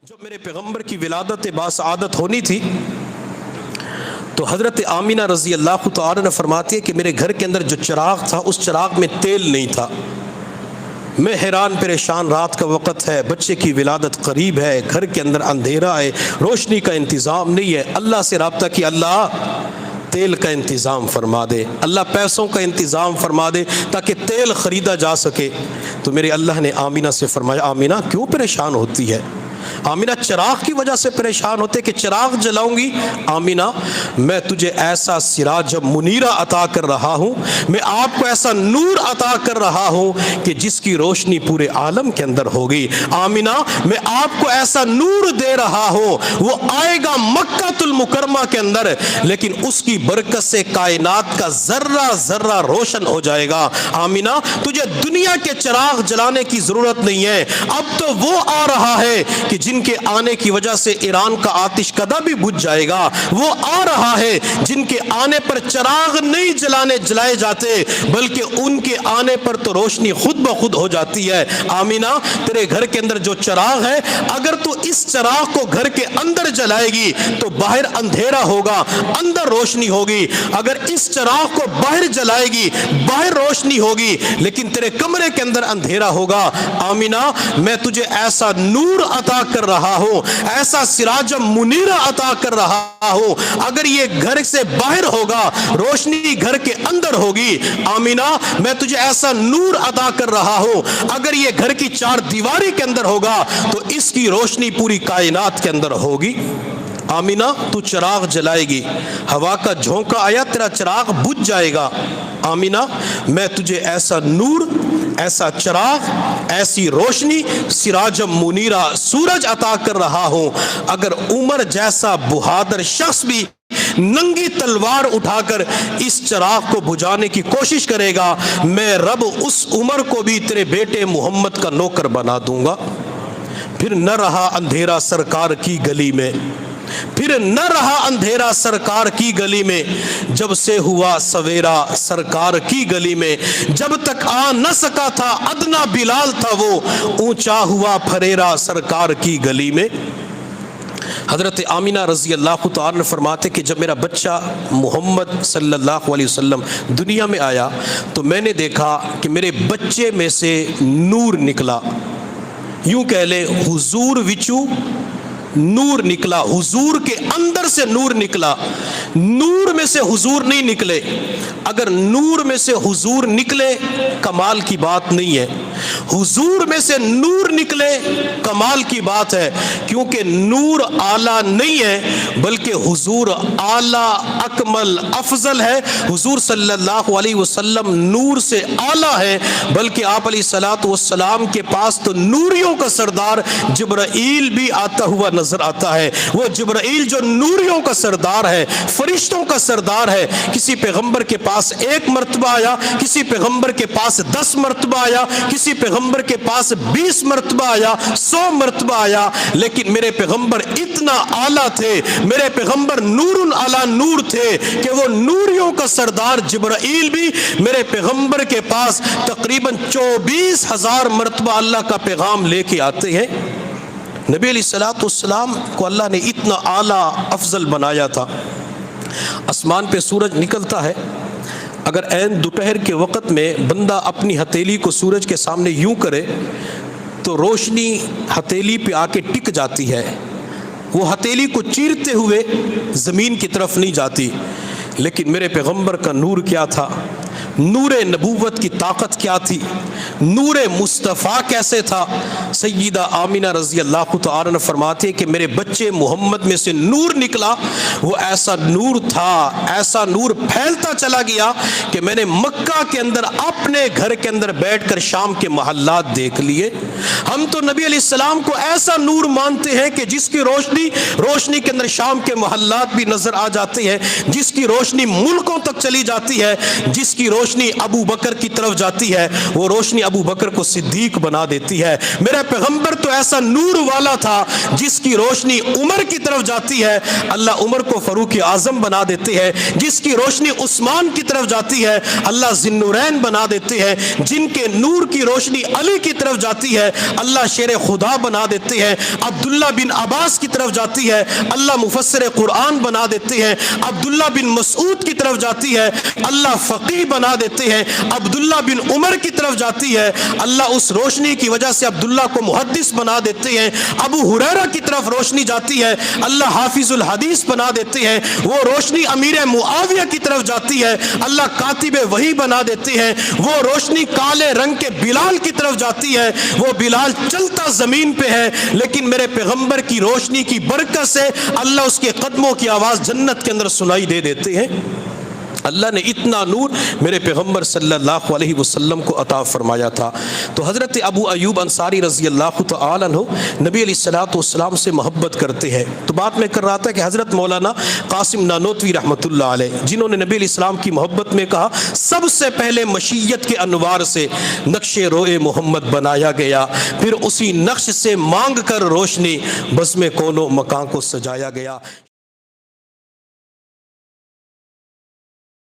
جب میرے پیغمبر کی ولادت باسعادت ہونی تھی تو حضرت آمینہ رضی اللہ تعالی نے فرماتی ہے کہ میرے گھر کے اندر جو چراغ تھا اس چراغ میں تیل نہیں تھا۔ میں حیران پریشان، رات کا وقت ہے، بچے کی ولادت قریب ہے، گھر کے اندر اندھیرا ہے، روشنی کا انتظام نہیں ہے۔ اللہ سے رابطہ کیا، اللہ تیل کا انتظام فرما دے، اللہ پیسوں کا انتظام فرما دے تاکہ تیل خریدا جا سکے۔ تو میرے اللہ نے آمینہ سے فرمایا، آمینہ کیوں پریشان ہوتی ہے؟ آمینہ چراغ کی وجہ سے پریشان ہوتے کہ چراغ جلاؤں گی؟ آمینہ میں تجھے ایسا سراج منیرہ عطا کر رہا ہوں، میں آپ کو ایسا نور عطا کر رہا ہوں کہ جس کی روشنی پورے عالم کے اندر ہوگی۔ آمینہ میں آپ کو ایسا نور دے رہا ہوں، وہ آئے گا مکہ المکرمہ کے اندر، لیکن اس کی برکت سے کائنات کا ذرہ ذرہ روشن ہو جائے گا۔ آمینہ تجھے دنیا کے چراغ جلانے کی ضرورت نہیں ہے، اب تو وہ آ رہا ہے کہ جن کے آنے کی وجہ سے ایران کا آتش کدہ بھی بجھ جائے گا، وہ آ رہا ہے جن کے آنے پر چراغ نہیں جلائے جاتے بلکہ ان کے آنے پر تو روشنی خود بخود ہو جاتی ہے۔ آمینہ تیرے گھر کے اندر جو چراغ ہے، اگر تو اس چراغ کو گھر کے اندر جلائے گی تو باہر اندھیرا ہوگا، اندر روشنی ہوگی۔ اگر اس چراغ کو باہر جلائے گی، باہر روشنی ہوگی لیکن تیرے کمرے کے اندر اندھیرا ہوگا۔ آمینہ میں تجھے ایسا نور عطا کر رہا ہوں، ایسا سراج منیرہ عطا کر رہا ہوں، اگر یہ گھر سے باہر ہوگا، روشنی گھر کے اندر ہوگی۔ آمینہ میں تجھے ایسا نور عطا کر رہا ہوں، اگر یہ گھر کی چار دیواری کے اندر ہوگا تو اس کی روشنی پوری کائنات کے اندر ہوگی۔ آمینہ تو چراغ جلائے گی، ہوا کا جھونکا آیا تیرا چراغ بجھ جائے گا۔ آمینہ میں تجھے ایسا نور، ایسا چراغ، ایسی روشنی، سراج منیرہ سورج عطا کر رہا ہوں، اگر عمر جیسا بہادر شخص بھی ننگی تلوار اٹھا کر اس چراغ کو بجھانے کی کوشش کرے گا، میں رب اس عمر کو بھی تیرے بیٹے محمد کا نوکر بنا دوں گا۔ پھر نہ رہا اندھیرا سرکار کی گلی میں، پھر نہ رہا اندھیرا سرکار کی گلی میں، جب سے ہوا سویرا سرکار کی گلی میں، جب تک آ نہ سکا تھا ادنا بلال تھا وہ، اونچا ہوا پھریرا سرکار کی گلی میں۔ حضرت آمینہ رضی اللہ تعالی نے فرماتے کہ جب میرا بچہ محمد صلی اللہ علیہ وسلم دنیا میں آیا تو میں نے دیکھا کہ میرے بچے میں سے نور نکلا، یوں کہہ لے حضور وچو نور نکلا، حضور کے اندر سے نور نکلا۔ نور میں سے حضور نہیں نکلے، اگر نور میں سے حضور نکلے کمال کی بات نہیں ہے، حضور میں سے نور نکلے کمال کی بات ہے، کیونکہ نور اعلیٰ نہیں ہے بلکہ حضور اعلیٰ اکمل افضل ہے۔ حضور صلی اللہ علیہ وسلم نور سے اعلیٰ ہے، بلکہ آپ علیہ الصلوۃ والسلام کے پاس تو نوریوں کا سردار جبرائیل بھی آتا ہوا نظر آتا ہے۔ وہ جبرائیل جو نوریوں کا سردار ہے، فرشتوں کا سردار ہے، کسی پیغمبر کے پاس 1 مرتبہ آیا، کسی پیغمبر کے پاس 10 مرتبہ آیا، کسی پیغمبر کے پاس 20 مرتبہ آیا، 100 مرتبہ آیا، لیکن میرے پیغمبر اتنا اعلیٰ تھے، میرے پیغمبر نور علی نور تھے کہ وہ نوریوں کا سردار جبرائیل بھی میرے پیغمبر کے پاس تقریباً 24,000 مرتبہ اللہ کا پیغام لے کے آتے ہیں۔ نبی علیہ الصلوۃ والسلام کو اللہ نے اتنا اعلیٰ افضل بنایا تھا۔ آسمان پہ سورج نکلتا ہے، اگر عین دوپہر کے وقت میں بندہ اپنی ہتھیلی کو سورج کے سامنے یوں کرے تو روشنی ہتھیلی پہ آ کے ٹک جاتی ہے، وہ ہتھیلی کو چیرتے ہوئے زمین کی طرف نہیں جاتی۔ لیکن میرے پیغمبر کا نور کیا تھا، نور نبوت کی طاقت کیا تھی، نور مصطفیٰ کیسے تھا؟ سیدہ آمینہ رضی اللہ تعالی نے فرماتے ہیں کہ میرے بچے محمد میں سے نور نکلا، وہ ایسا نور تھا، ایسا نور پھیلتا چلا گیا کہ میں نے مکہ کے اندر اپنے گھر کے اندر بیٹھ کر شام کے محلات دیکھ لیے۔ ہم تو نبی علیہ السلام کو ایسا نور مانتے ہیں کہ جس کی روشنی کے اندر شام کے محلات بھی نظر آ جاتی ہے، جس کی روشنی ملکوں تک چلی جاتی ہے، جس کی روشنی روشنی ابو بکر کی طرف جاتی ہے وہ روشنی ابو بکر کو صدیق بنا دیتی ہے۔ میرا پیغمبر تو ایسا نور والا تھا جس کی روشنی عمر کی طرف جاتی ہے اللہ عمر کو فاروق اعظم بنا دیتے ہیں، جس کی روشنی عثمان کی طرف جاتی ہے اللہ ذی النورین بنا دیتے ہیں، جن کے نور کی روشنی علی کی طرف جاتی ہے اللہ شیر خدا بنا دیتے ہیں، عبداللہ بن عباس کی طرف جاتی ہے اللہ مفسر قرآن بنا دیتے ہیں، عبداللہ بن مسعود کی طرف جاتی ہے اللہ فقیہ بنا دیتے ہیں، عبداللہ بن عمر کی طرف جاتی ہے اللہ اس روشنی کی وجہ سے عبداللہ کو محدث بنا دیتے ہیں، ابو ہریرہ کی طرف روشنی جاتی ہے اللہ حافظ الحدیث بنا دیتے ہیں، وہ روشنی امیر معاویہ کی طرف جاتی ہے اللہ کاتب وحی بنا دیتے ہیں، وہ روشنی کالے رنگ کے بلال کی طرف جاتی ہے وہ بلال چلتا زمین پہ ہے لیکن میرے پیغمبر کی روشنی کی برکت سے اللہ اس کے قدموں کی آواز جنت کے اندر سنائی دے دیتے ہیں۔ اللہ نے اتنا نور میرے پیغمبر صلی اللہ علیہ وسلم کو عطا فرمایا تھا۔ تو حضرت ابو ایوب انصاری رضی اللہ تعالی عنہ نبی علیہ الصلوۃ والسلام سے محبت کرتے ہیں۔ تو بات میں کر رہا تھا کہ حضرت مولانا قاسم نانوتوی رحمۃ اللہ علیہ جنہوں نے نبی علیہ السلام کی محبت میں کہا سب سے پہلے مشیت کے انوار سے نقش روئے محمد بنایا گیا، پھر اسی نقش سے مانگ کر روشنی بزم کون و مکان کو سجایا گیا۔